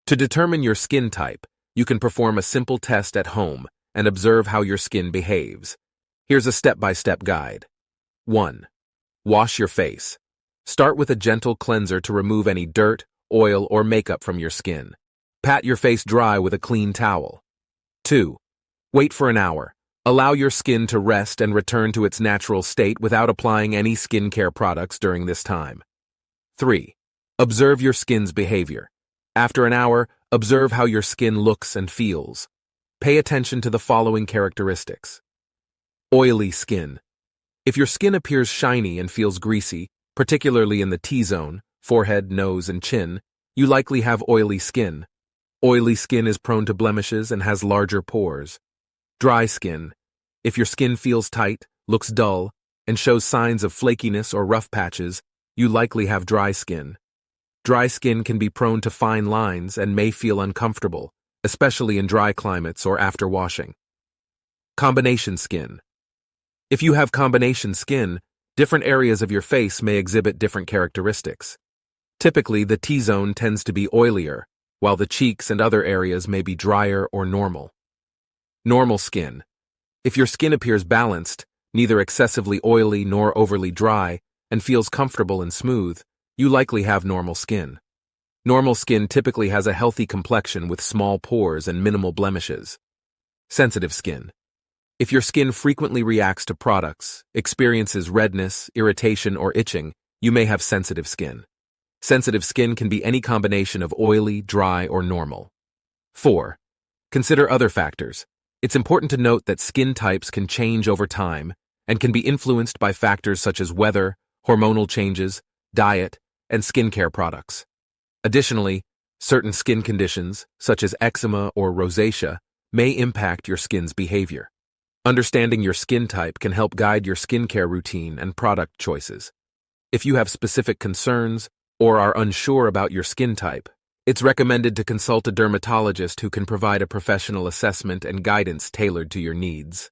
To determine your skin type, you can perform a simple test at home and observe how your skin behaves. Here's a step-by-step guide. 1. Wash your face. Start with a gentle cleanser to remove any dirt, oil, or makeup from your skin. Pat your face dry with a clean towel. 2. Wait for an hour. Allow your skin to rest and return to its natural state without applying any skincare products during this time. 3. Observe your skin's behavior. After an hour, observe how your skin looks and feels. Pay attention to the following characteristics. Oily skin. If your skin appears shiny and feels greasy, particularly in the T-zone, forehead, nose, and chin, you likely have oily skin. Oily skin is prone to blemishes and has larger pores. Dry skin. If your skin feels tight, looks dull, and shows signs of flakiness or rough patches, you likely have dry skin. Dry skin can be prone to fine lines and may feel uncomfortable, especially in dry climates or after washing. Combination skin. If you have combination skin, different areas of your face may exhibit different characteristics. Typically, the T-zone tends to be oilier, while the cheeks and other areas may be drier or normal. Normal skin. If your skin appears balanced, neither excessively oily nor overly dry, and feels comfortable and smooth, you likely have normal skin. Normal skin typically has a healthy complexion with small pores and minimal blemishes. Sensitive skin. If your skin frequently reacts to products, experiences redness, irritation, or itching, you may have sensitive skin. Sensitive skin can be any combination of oily, dry, or normal. 4. Consider other factors. It's important to note that skin types can change over time and can be influenced by factors such as weather, hormonal changes, diet, and skincare products. Additionally, certain skin conditions, such as eczema or rosacea, may impact your skin's behavior. Understanding your skin type can help guide your skincare routine and product choices. If you have specific concerns or are unsure about your skin type, it's recommended to consult a dermatologist who can provide a professional assessment and guidance tailored to your needs.